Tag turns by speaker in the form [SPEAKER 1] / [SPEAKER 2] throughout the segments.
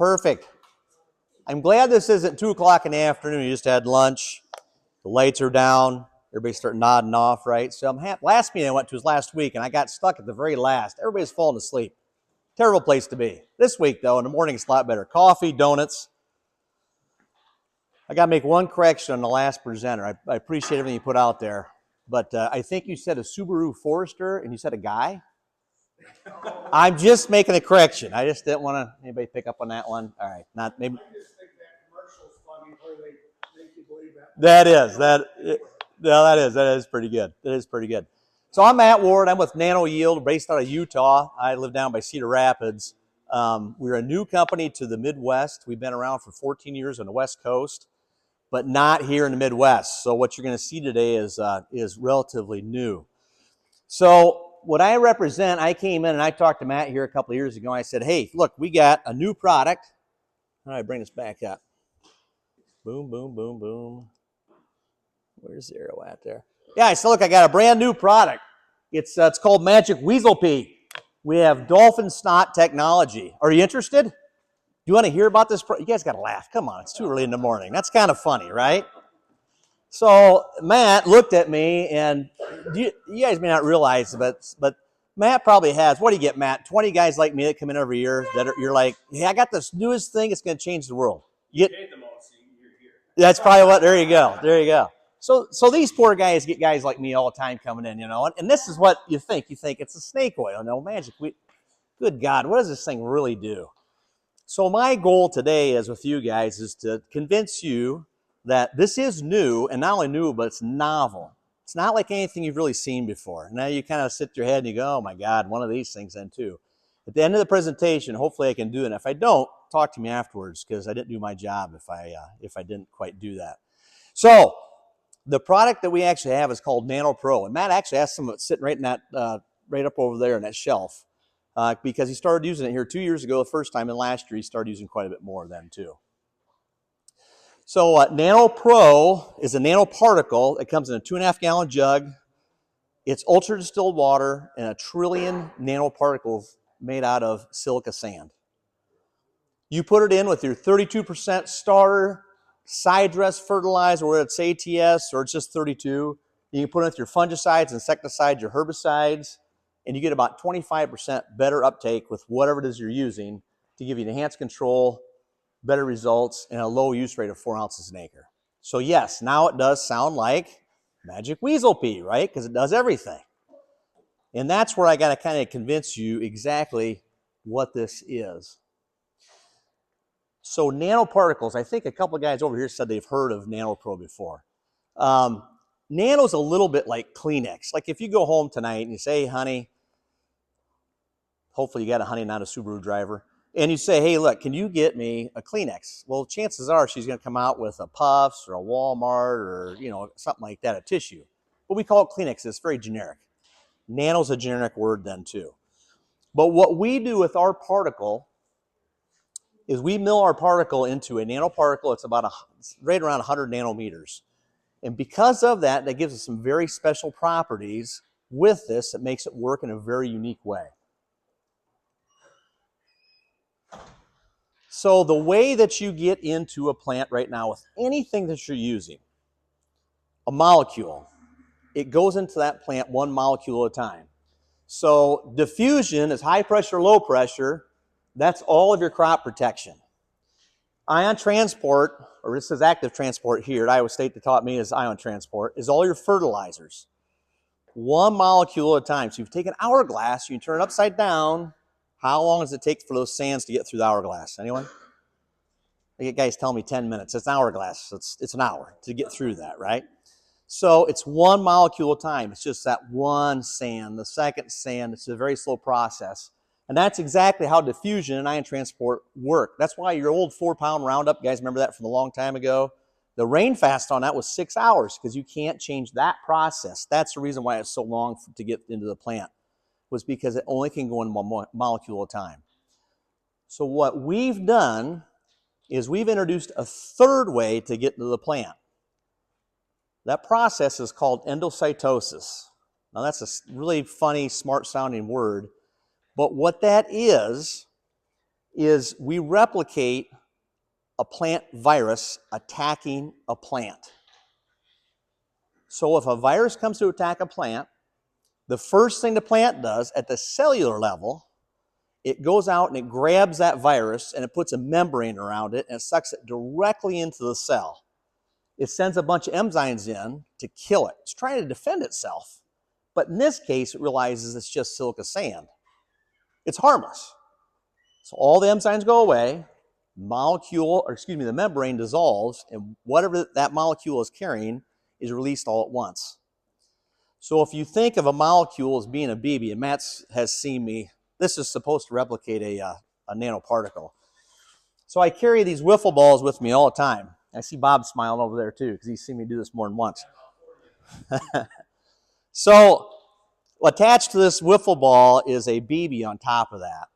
[SPEAKER 1] Perfect. I'm glad this isn't 2 o'clock in the afternoon. You just had lunch. The lights are down. Everybody's starting nodding off, right? So last meeting I went to was last week, and I got stuck at the very last. Everybody's falling asleep. Terrible place to be. This week, though, in the morning, it's a lot better. Coffee, donuts. I got to make one correction on the last presenter. I appreciate everything you put out there, but I think you said a Subaru Forester, and you said a guy. I'm just making a correction. I just didn't want anybody pick up on that one. All right, not maybe.
[SPEAKER 2] I just think that commercial's funny where they make you believe that.
[SPEAKER 1] That is pretty good. That is pretty good. So I'm Matt Ward. I'm with Nano Yield, based out of Utah. I live down by Cedar Rapids. We're a new company to the Midwest. We've been around for 14 years on the West Coast, but not here in the Midwest. So what you're going to see today is relatively new. So what I represent, I came in and I talked to Matt here a couple of years ago. And I said, hey, look, we got a new product. How do I bring this back up? Boom, boom, boom, boom. Where's the arrow at there? Yeah, I said, look, I got a brand new product. It's called Magic Weasel Pea. We have dolphin snot technology. Are you interested? Do you want to hear about this? You guys got to laugh. Come on, it's too early in the morning. That's kind of funny, right? So Matt looked at me, and you guys may not realize, but Matt probably has, what do you get, Matt? 20 guys like me that come in every year you're like, hey, I got this newest thing. It's going to change the world. You get, that's probably what, there you go. There you go. So these poor guys get guys like me all the time coming in, and this is what you think. You think it's a snake oil. No, magic. Good God, what does this thing really do? So my goal today is with you guys is to convince you that this is new, and not only new, but it's novel. It's not like anything you've really seen before. Now you kind of sit your head and you go, oh my God, one of these things then too. At the end of the presentation, hopefully I can do it. And if I don't, talk to me afterwards, because I didn't do my job if I didn't quite do that. So the product that we actually have is called Nano Pro. And Matt actually has some of it sitting right in that, right up over there in that shelf, because he started using it here 2 years ago the first time, and last year he started using quite a bit more then too. So Nano Pro is a nanoparticle. It comes in a 2.5 gallon jug. It's ultra distilled water and 1 trillion nanoparticles made out of silica sand. You put it in with your 32% starter, side dress fertilizer, whether it's ATS or it's just 32. You can put it with your fungicides, insecticides, your herbicides, and you get about 25% better uptake with whatever it is you're using to give you enhanced control, better results, and a low use rate of 4 ounces an acre. So yes, now it does sound like Magic Weasel Pea, right? Because it does everything. And that's where I got to kind of convince you exactly what this is. So nanoparticles, I think a couple of guys over here said they've heard of NanoPro before. Nano's a little bit like Kleenex. Like if you go home tonight and you say, hey, honey, hopefully you got a honey, not a Subaru driver, and you say, hey, look, can you get me a Kleenex? Well, chances are she's going to come out with a Puffs or a Walmart or, something like that, a tissue. But we call it Kleenex. It's very generic. Nano's a generic word then too. But what we do with our particle is we mill our particle into a nanoparticle. It's about right around 100 nanometers. And because of that, that gives us some very special properties with this that makes it work in a very unique way. So the way that you get into a plant right now with anything that you're using, a molecule, it goes into that plant one molecule at a time. So diffusion is high pressure, low pressure. That's all of your crop protection. Ion transport, or this is active transport here at Iowa State, that taught me is ion transport, is all your fertilizers. One molecule at a time. So if you take an hourglass, you can turn it upside down. How long does it take for those sands to get through the hourglass? Anyone? I get guys telling me 10 minutes. It's an hourglass. It's an hour to get through that, right? So it's one molecule at a time. It's just that one sand, the second sand. It's a very slow process. And that's exactly how diffusion and ion transport work. That's why your old 4-pound Roundup, guys remember that from a long time ago? The rain fast on that was 6 hours because you can't change that process. That's the reason why it's so long to get into the plant, was because it only can go in one molecule at a time. So what we've done is we've introduced a third way to get into the plant. That process is called endocytosis. Now that's a really funny, smart-sounding word, but what that is is we replicate a plant virus attacking a plant. So if a virus comes to attack a plant, the first thing the plant does at the cellular level, it goes out and it grabs that virus and it puts a membrane around it and it sucks it directly into the cell. It sends a bunch of enzymes in to kill it. It's trying to defend itself. But in this case, it realizes it's just silica sand. It's harmless. So all the enzymes go away, the membrane dissolves, and whatever that molecule is carrying is released all at once. So if you think of a molecule as being a BB, and Matt has seen me, this is supposed to replicate a nanoparticle. So I carry these wiffle balls with me all the time. I see Bob smiling over there too, because he's seen me do this more than once. So attached to this wiffle ball is a BB on top of that.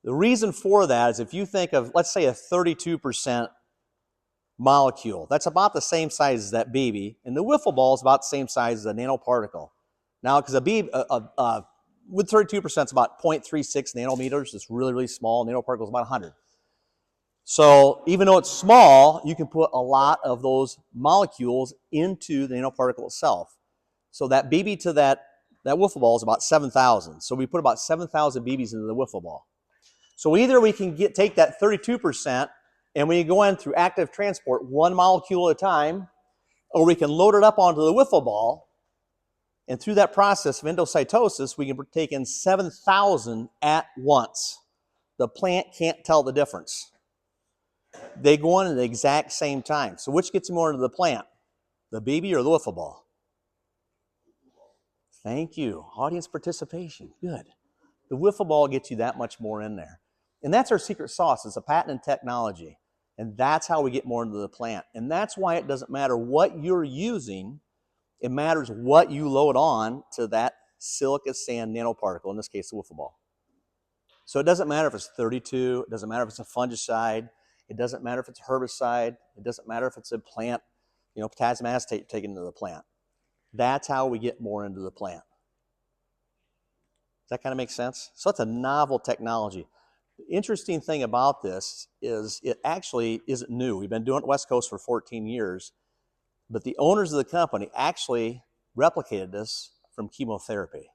[SPEAKER 1] The reason for that is if you think of, let's say, a 32% molecule, that's about the same size as that BB, and the wiffle ball is about the same size as a nanoparticle. Now, because with 32%, it's about 0.36 nanometers. It's really, really small. Nanoparticle is about 100. So even though it's small, you can put a lot of those molecules into the nanoparticle itself. So that BB to that wiffle ball is about 7,000. So we put about 7,000 BBs into the wiffle ball. So either we can take that 32% and we go in through active transport, one molecule at a time, or we can load it up onto the wiffle ball, and through that process of endocytosis, we can take in 7,000 at once. The plant can't tell the difference. They go in at the exact same time. So which gets more into the plant, the BB or the wiffle ball? Thank you. Audience participation. Good. The wiffle ball gets you that much more in there. And that's our secret sauce. It's a patented technology. And that's how we get more into the plant. And that's why it doesn't matter what you're using. It matters what you load on to that silica sand nanoparticle, in this case, the wiffle ball. So it doesn't matter if it's 32. It doesn't matter if it's a fungicide. It doesn't matter if it's a herbicide. It doesn't matter if it's a plant, potassium acetate taken into the plant. That's how we get more into the plant. Does that kind of make sense? So it's a novel technology. The interesting thing about this is it actually isn't new. We've been doing it West Coast for 14 years, but the owners of the company actually replicated this from chemotherapy.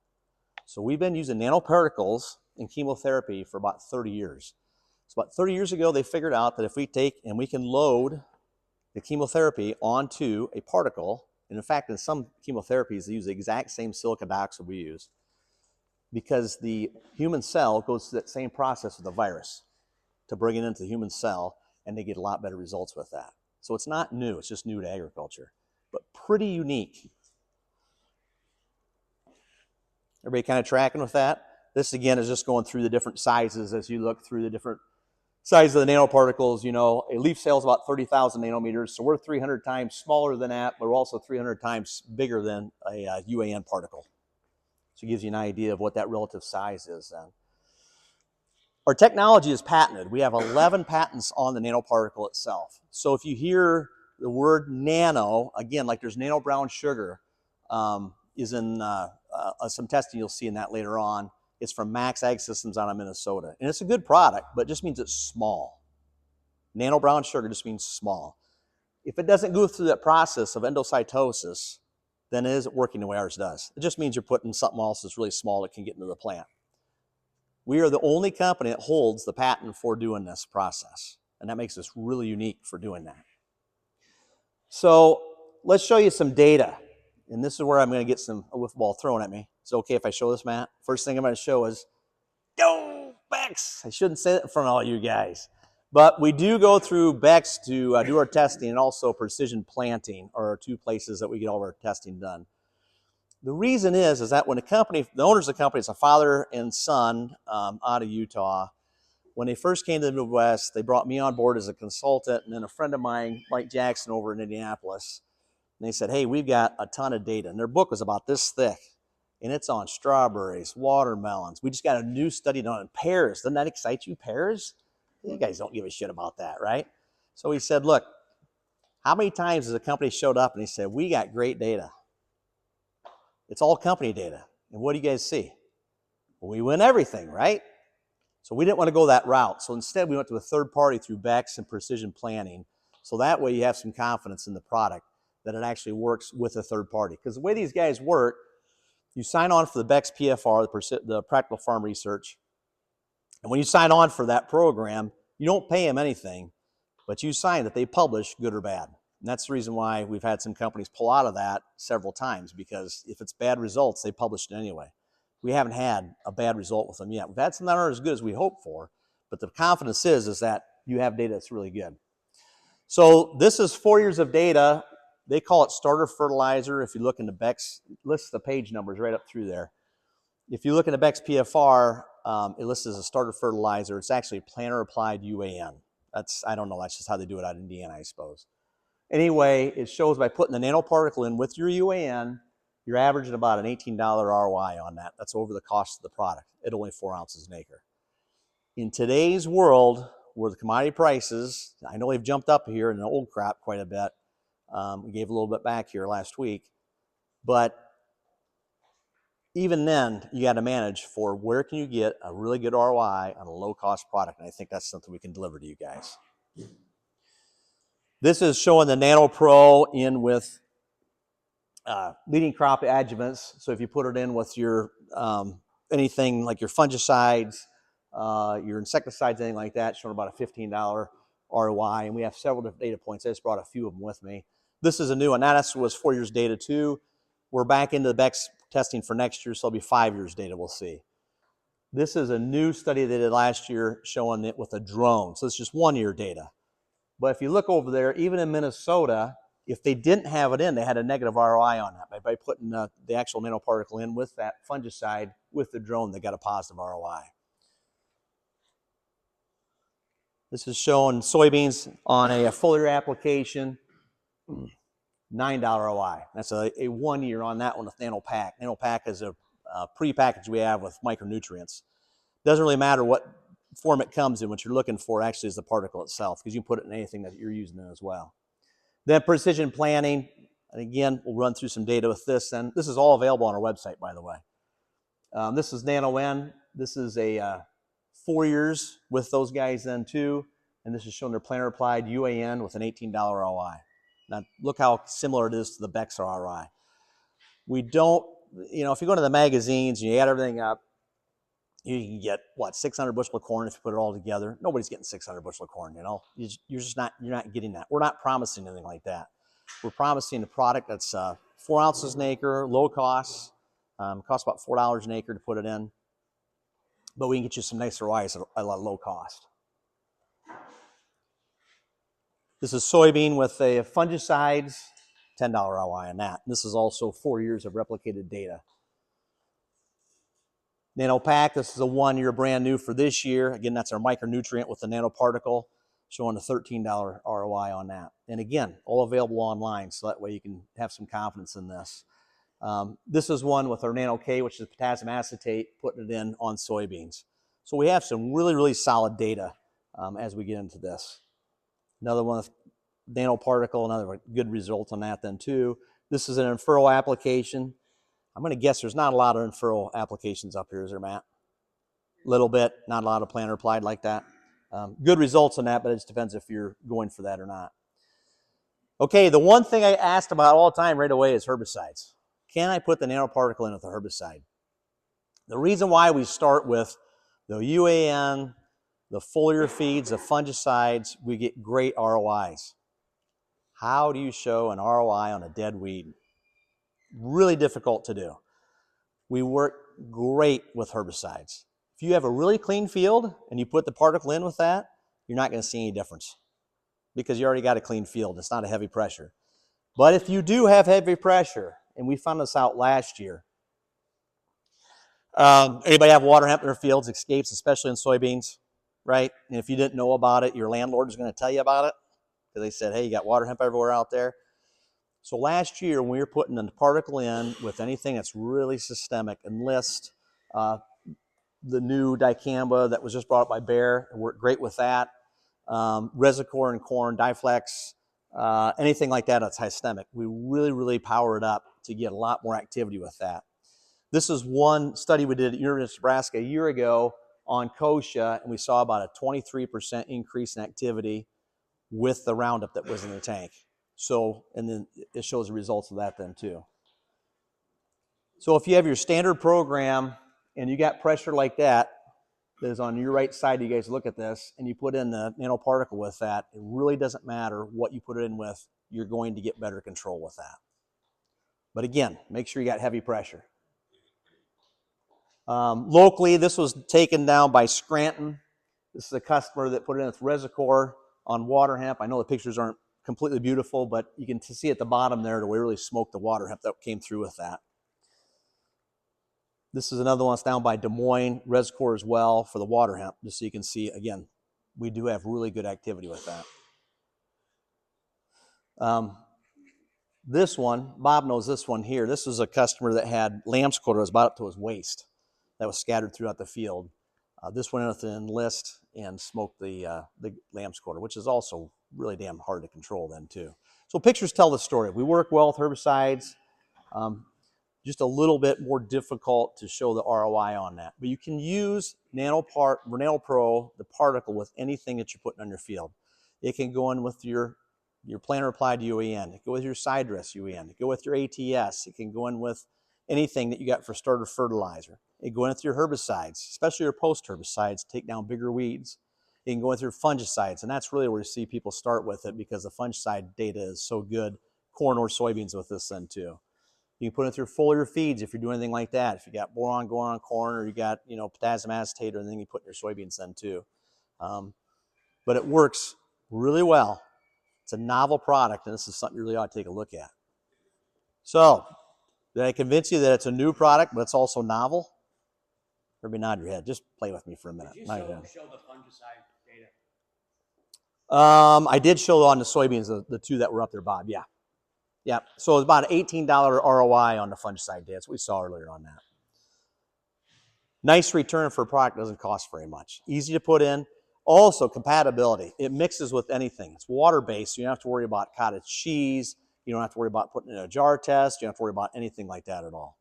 [SPEAKER 1] So we've been using nanoparticles in chemotherapy for about 30 years. So about 30 years ago, they figured out that if we take and we can load the chemotherapy onto a particle, and in fact, in some chemotherapies, they use the exact same silica dioxide we use, because the human cell goes through that same process with the virus to bring it into the human cell, and they get a lot better results with that. So it's not new, it's just new to agriculture, but pretty unique. Everybody kind of tracking with that? This, again, is just going through the different sizes as you look through the different sizes of the nanoparticles. A leaf cell is about 30,000 nanometers, so we're 300 times smaller than that, but we're also 300 times bigger than a UAN particle. So it gives you an idea of what that relative size is then. Our technology is patented. We have 11 patents on the nanoparticle itself. So if you hear the word nano, again, like there's nano brown sugar, is in some testing you'll see in that later on. It's from Max Ag Systems out of Minnesota. And it's a good product, but it just means it's small. Nano brown sugar just means small. If it doesn't go through that process of endocytosis, then it isn't working the way ours does. It just means you're putting something else that's really small that can get into the plant. We are the only company that holds the patent for doing this process, and that makes us really unique for doing that. So let's show you some data, and this is where I'm going to get a wiffle ball thrown at me. Is it okay if I show this, Matt? First thing I'm going to show is, go Bex! I shouldn't say that in front of all you guys. But we do go through Bex to do our testing, and also Precision Planting are our two places that we get all of our testing done. The reason is that when the owners of the company, it's a father and son out of Utah. When they first came to the Midwest, they brought me on board as a consultant, and then a friend of mine, Mike Jackson, over in Indianapolis. And they said, hey, we've got a ton of data. And their book was about this thick, and it's on strawberries, watermelons. We just got a new study done on pears. Doesn't that excite you, pears? You guys don't give a shit about that, right? So he said, look, how many times has a company showed up and he said, we got great data? It's all company data. And what do you guys see? Well, we win everything, right? So we didn't want to go that route. So instead, we went to a third party through Beck's and Precision Planting. So that way you have some confidence in the product that it actually works with a third party. Because the way these guys work, you sign on for the Beck's PFR, the Practical Farm Research. And when you sign on for that program, you don't pay them anything, but you sign that they publish good or bad. And that's the reason why we've had some companies pull out of that several times, because if it's bad results, they publish it anyway. We haven't had a bad result with them yet. We've had some that aren't as good as we hoped for, but the confidence is that you have data that's really good. So this is 4 years of data. They call it starter fertilizer. If you look into Beck's, it lists the page numbers right up through there. If you look into Beck's PFR, it lists as a starter fertilizer. It's actually planter applied UAN. I don't know, that's just how they do it out in Indiana, I suppose. Anyway, it shows by putting the nanoparticle in with your UAN, you're averaging about an $18 ROI on that. That's over the cost of the product at only 4 ounces an acre. In today's world, where the commodity prices, I know they've jumped up here in the old crop quite a bit. We gave a little bit back here last week. But even then, you got to manage for where can you get a really good ROI on a low-cost product. And I think that's something we can deliver to you guys. This is showing the Nano Pro in with leading crop adjuvants. So if you put it in with your anything like your fungicides, your insecticides, anything like that, showing about a $15 ROI. And we have several different data points. I just brought a few of them with me. This is a new one. That was 4 years data too. We're back into the Beck's testing for next year, so it'll be 5 years data we'll see. This is a new study they did last year showing it with a drone. So it's just 1 year data. But if you look over there, even in Minnesota, if they didn't have it in, they had a negative ROI on that. By putting the actual nanoparticle in with that fungicide with the drone, they got a positive ROI. This is showing soybeans on a foliar application, $9 ROI. That's a 1 year on that one with NanoPack. NanoPack is a pre-package we have with micronutrients. Doesn't really matter what form it comes in. What you're looking for actually is the particle itself, because you can put it in anything that you're using it as well. Then precision planting, and again, we'll run through some data with this. And this is all available on our website, by the way. This is Nano N. This is a 4 years with those guys then too. And this is showing their planter applied UAN with an $18 ROI. Now, look how similar it is to the Beck's ROI. We don't, if you go to the magazines and you add everything up, you can get, 600 bushel of corn if you put it all together. Nobody's getting 600 bushel of corn, You're not getting that. We're not promising anything like that. We're promising a product that's 4 ounces an acre, low cost, costs about $4 an acre to put it in. But we can get you some nice ROIs at a low cost. This is soybean with a fungicides, $10 ROI on that. This is also 4 years of replicated data. NanoPack, this is a 1 year brand new for this year. Again, that's our micronutrient with the nanoparticle, showing a $13 ROI on that. And again, all available online, so that way you can have some confidence in this. This is one with our Nano K, which is potassium acetate, putting it in on soybeans. So we have some really, really solid data as we get into this. Another one with nanoparticle, another good result on that then too. This is an in-furrow application. I'm going to guess there's not a lot of in-furrow applications up here, is there, Matt? A little bit, not a lot of planter applied like that. Good results on that, but it just depends if you're going for that or not. Okay, the one thing I asked about all the time right away is herbicides. Can I put the nanoparticle in with a herbicide? The reason why we start with the UAN, the foliar feeds, the fungicides, we get great ROIs. How do you show an ROI on a dead weed? Really difficult to do. We work great with herbicides. If you have a really clean field and you put the particle in with that, you're not going to see any difference because you already got a clean field. It's not a heavy pressure. But if you do have heavy pressure, and we found this out last year, anybody have water hemp in their fields, escapes, especially in soybeans, right? And if you didn't know about it, your landlord is going to tell you about it because they said, hey, you got water hemp everywhere out there. So last year, when we were putting the particle in with anything that's really systemic, Enlist, the new dicamba that was just brought up by Bayer, it worked great with that. Resicor in corn, Diflex, anything like that that's systemic. We really, really power it up to get a lot more activity with that. This is one study we did at University of Nebraska a year ago on kochia, and we saw about a 23% increase in activity with the Roundup that was in the tank. So, and then it shows the results of that then too. So if you have your standard program and you got pressure like that is on your right side, you guys look at this, and you put in the nanoparticle with that, it really doesn't matter what you put it in with, you're going to get better control with that. But again, make sure you got heavy pressure. Locally, this was taken down by Scranton. This is a customer that put it in with Resicor on water hemp. I know the pictures aren't completely beautiful, but you can see at the bottom there that we really smoked the water hemp that came through with that. This is another one that's down by Des Moines, Resicor as well for the water hemp, just so you can see, again, we do have really good activity with that. This one, Bob knows this one here. This is a customer that had lamb's quarter that was about up to his waist that was scattered throughout the field. This went with an enlist and smoked the lamb's quarter, which is also really damn hard to control then too. So pictures tell the story. We work well with herbicides. Just a little bit more difficult to show the ROI on that. But you can use Nano Pro, the particle, with anything that you're putting on your field. It can go in with your planter applied UEN. It can go with your side dress UEN. It can go with your ATS. It can go in with anything that you got for starter fertilizer. It can go in with your herbicides, especially your post herbicides, take down bigger weeds. It can go with your fungicides, and that's really where you see people start with it because the fungicide data is so good. Corn or soybeans with this then too. You can put it through foliar feeds if you're doing anything like that. If you got boron going on corn, or you got potassium acetate or anything you put in your soybeans then too. But it works really well. It's a novel product, and this is something you really ought to take a look at. So, did I convince you that it's a new product, but it's also novel? Everybody nod your head. Just play with me for a minute.
[SPEAKER 2] Did you show the fungicide data?
[SPEAKER 1] I did show on the soybeans the two that were up there, Bob. Yeah. Yeah. So it was about an $18 ROI on the fungicide. That's what we saw earlier on that. Nice return for a product that doesn't cost very much. Easy to put in. Also, compatibility. It mixes with anything. It's water-based, so you don't have to worry about cottage cheese. You don't have to worry about putting it in a jar test. You don't have to worry about anything like that at all.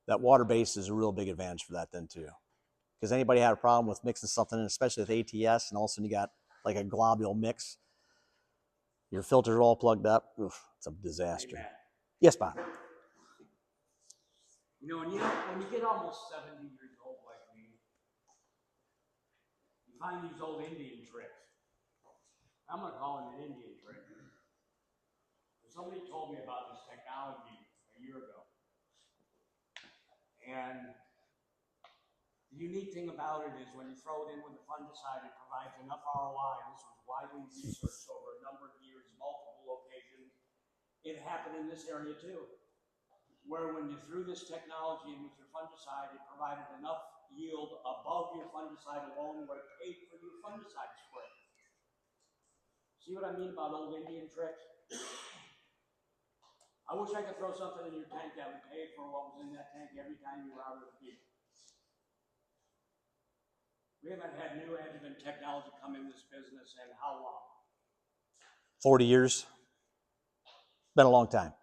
[SPEAKER 1] That water-based is a real big advantage for that then too. Because anybody had a problem with mixing something in, especially with ATS, and all of a sudden you got like a globule mix, your filters are all plugged up. Oof, it's a disaster.
[SPEAKER 2] Amen.
[SPEAKER 1] Yes, Bob.
[SPEAKER 2] When you get almost 70 years old like me, you find these old Indian tricks. I'm going to call it an Indian trick. Somebody told me about this technology a year ago. And the unique thing about it is when you throw it in with the fungicide, it provides enough ROI. This was widely researched over a number of years, multiple locations. It happened in this area too, where when you threw this technology in with your fungicide, it provided enough yield above your fungicide alone where it paid for your fungicide spray. See what I mean about old Indian tricks? I wish I could throw something in your tank that would pay for what was in that tank every time you were out of the field. We haven't had new adjuvant technology come in this business in how long?
[SPEAKER 1] 40 years. Been a long time.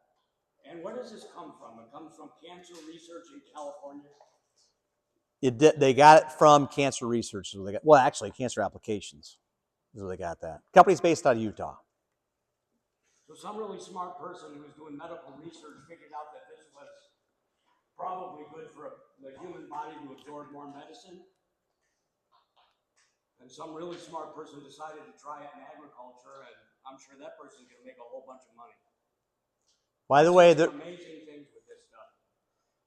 [SPEAKER 2] And where does this come from? It comes from cancer research in California.
[SPEAKER 1] They got it from cancer research. Well, actually, cancer applications is where they got that. Company's based out of Utah.
[SPEAKER 2] So some really smart person who was doing medical research figured out that this was probably good for the human body to absorb more medicine. And some really smart person decided to try it in agriculture, and I'm sure that person's going to make a whole bunch of money.
[SPEAKER 1] By the way,
[SPEAKER 2] some amazing things with this stuff.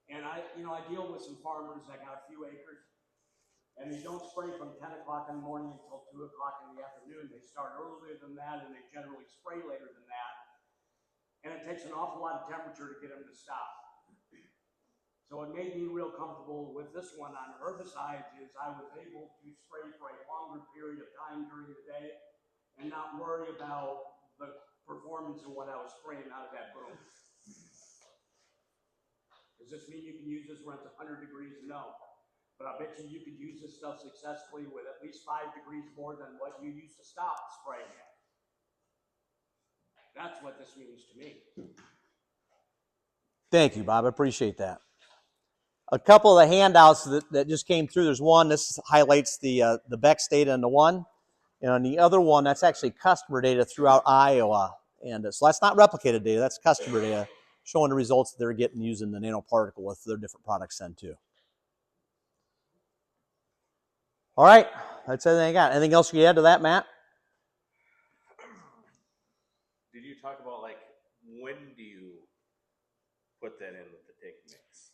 [SPEAKER 2] And I deal with some farmers that got a few acres, and they don't spray from 10 o'clock in the morning until 2 o'clock in the afternoon. They start earlier than that, and they generally spray later than that. And it takes an awful lot of temperature to get them to stop. So it made me real comfortable with this one on herbicides is I was able to spray for a longer period of time during the day and not worry about the performance of what I was spraying out of that boom. Does this mean you can use this when it's 100 degrees? No. But I bet you could use this stuff successfully with at least 5 degrees more than what you used to stop spraying at. That's what this means to me.
[SPEAKER 1] Thank you, Bob. I appreciate that. A couple of the handouts that just came through. There's one. This highlights the Bex data in the one, and on the other one, that's actually customer data throughout Iowa. And so that's not replicated data. That's customer data showing the results that they're getting using the nanoparticle with their different products then too. All right, that's everything I got. Anything else you add to that, Matt?
[SPEAKER 3] Did you talk about like when do you put that in with the tank mix?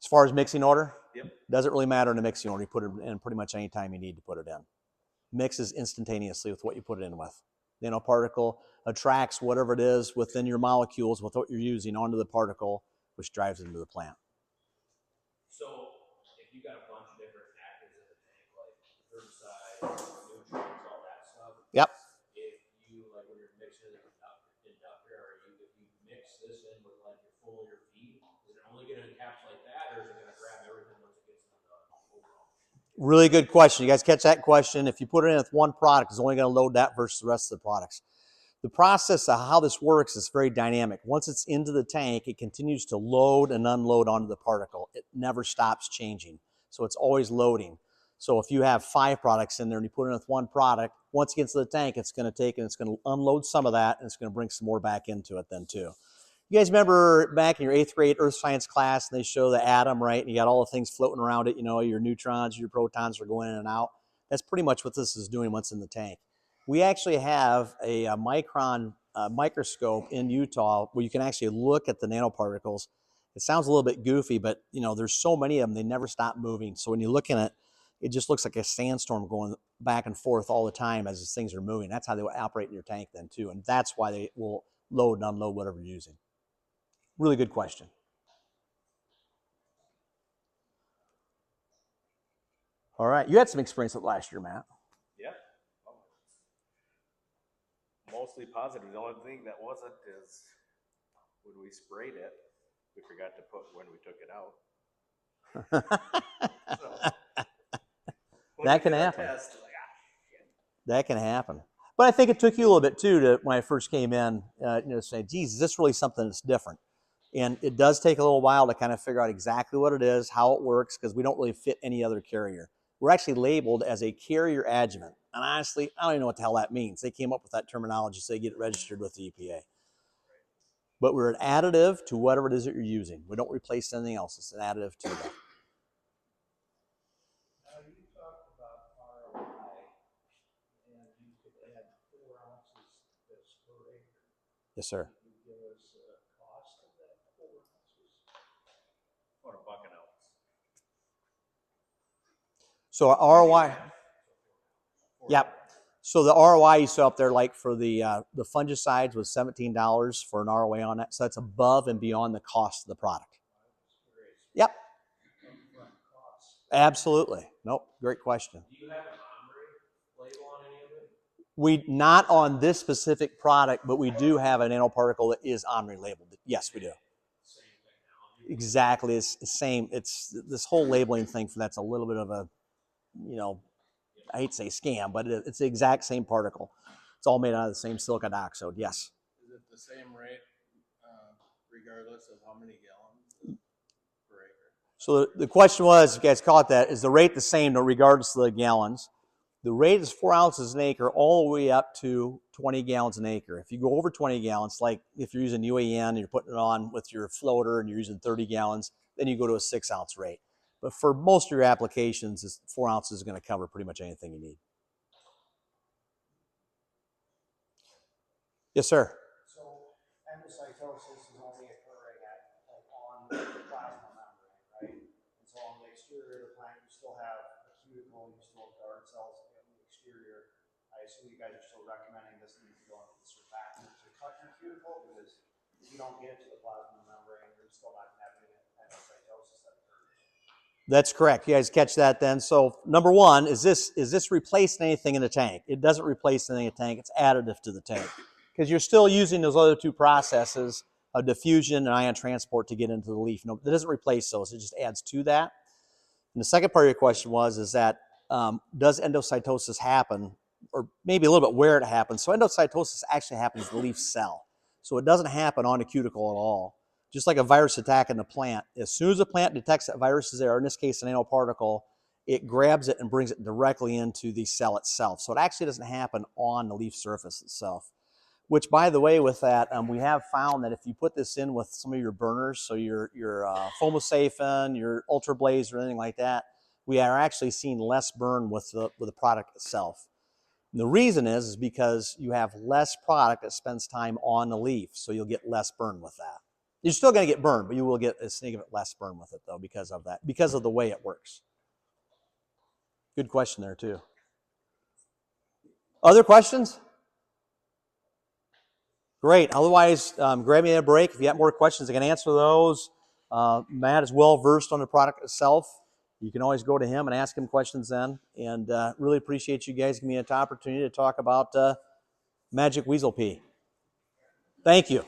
[SPEAKER 1] As far as mixing order?
[SPEAKER 3] Yep.
[SPEAKER 1] Doesn't really matter in the mixing order. You put it in pretty much any time you need to put it in. Mixes instantaneously with what you put it in with. Nanoparticle attracts whatever it is within your molecules with what you're using onto the particle, which drives it into the plant.
[SPEAKER 3] So if you got a bunch of different actives in the tank, like herbicides, nutrients, all that stuff.
[SPEAKER 1] Yep.
[SPEAKER 3] If you like when you're mixing it inductor, or if you mix this in with like your foliar feed, is it only going to encapsulate that, or is it going to grab everything once it gets into the overall?
[SPEAKER 1] Really good question. You guys catch that question? If you put it in with one product, it's only going to load that versus the rest of the products. The process of how this works is very dynamic. Once it's into the tank, it continues to load and unload onto the particle. It never stops changing. So it's always loading. So if you have 5 products in there and you put it in with one product, once it gets to the tank, it's going to take and it's going to unload some of that and it's going to bring some more back into it then too. You guys remember back in your 8th grade earth science class, and they show the atom, right? And you got all the things floating around it, you know, your neutrons, your protons are going in and out. That's pretty much what this is doing once in the tank. We actually have a micron microscope in Utah where you can actually look at the nanoparticles. It sounds a little bit goofy, but you know, there's so many of them, they never stop moving. So when you look in it, it just looks like a sandstorm going back and forth all the time as these things are moving. That's how they will operate in your tank then too. And that's why they will load and unload whatever you're using. Really good question. All right. You had some experience with last year, Matt.
[SPEAKER 3] Yeah. Mostly positive. The only thing that wasn't is when we sprayed it, we forgot to put when we took it out. So,
[SPEAKER 1] that can happen.
[SPEAKER 3] Test, like,
[SPEAKER 1] that can happen. But I think it took you a little bit too to when I first came in, you know, saying, "Geez, is this really something that's different?" And it does take a little while to kind of figure out exactly what it is, how it works, because we don't really fit any other carrier. We're actually labeled as a carrier adjuvant. And honestly, I don't even know what the hell that means. They came up with that terminology so they get it registered with the EPA. But we're an additive to whatever it is that you're using. We don't replace anything else. It's an additive to that.
[SPEAKER 2] Now, you talked about ROI, and you could add 4 ounces this per acre.
[SPEAKER 1] Yes, sir.
[SPEAKER 2] Can you give us a cost of that 4 ounces?
[SPEAKER 3] About $1 an ounce.
[SPEAKER 1] So our ROI, yep. So the ROI you saw up there, like for the fungicides, was $17 for an ROI on that. So that's above and beyond the cost of the product. Yep. Absolutely. Nope. Great question.
[SPEAKER 3] Do you have an ombre label on any of it?
[SPEAKER 1] We not on this specific product, but we do have a nanoparticle that is ombre labeled. Yes, we do.
[SPEAKER 3] Same technology.
[SPEAKER 1] Exactly. It's the same. It's this whole labeling thing for that's a little bit of a, you know, I hate to say scam, but it's the exact same particle. It's all made out of the same silicon dioxide. Yes.
[SPEAKER 4] Is it the same rate regardless of how many gallons per acre?
[SPEAKER 1] So the question was, if you guys caught that, is the rate the same regardless of the gallons? The rate is 4 ounces an acre all the way up to 20 gallons an acre. If you go over 20 gallons, like if you're using UAN and you're putting it on with your floater and you're using 30 gallons, then you go to a 6 ounce rate. But for most of your applications, 4 ounces is going to cover pretty much anything you need. Yes, sir.
[SPEAKER 5] So endocytosis is only occurring on the plasma membrane, right? And so on the exterior of the plant, you still have a cuticle, you still have guard cells on the exterior. I assume you guys are still recommending this needs to go into the surfactant to cut your cuticle, because if you don't get to the plasma membrane, you're still not going to have any endocytosis that occurs.
[SPEAKER 1] That's correct. You guys catch that then? So number one, is this replacing anything in the tank? It doesn't replace anything in the tank. It's additive to the tank, because you're still using those other 2 processes of diffusion and ion transport to get into the leaf. No, it doesn't replace those. It just adds to that. And the second part of your question is that does endocytosis happen, or maybe a little bit where it happens? So endocytosis actually happens in the leaf cell. So it doesn't happen on the cuticle at all. just like a virus attack in the plant. As soon as the plant detects that virus is there, or in this case, a nanoparticle, it grabs it and brings it directly into the cell itself. So it actually doesn't happen on the leaf surface itself. Which, by the way, with that, we have found that if you put this in with some of your burners, so your Foamosaphin, your Ultra Blaze, or anything like that, we are actually seeing less burn with the product itself. And the reason is because you have less product that spends time on the leaf, so you'll get less burn with that. You're still going to get burned, but you will get a significant less burn with it, though, because of that, because of the way it works. Good question there, too. Other questions? Great. Otherwise, grab me a break. If you have more questions, I can answer those. Matt is well versed on the product itself. You can always go to him and ask him questions then. And really appreciate you guys giving me an opportunity to talk about Magic Weasel Pea. Thank you.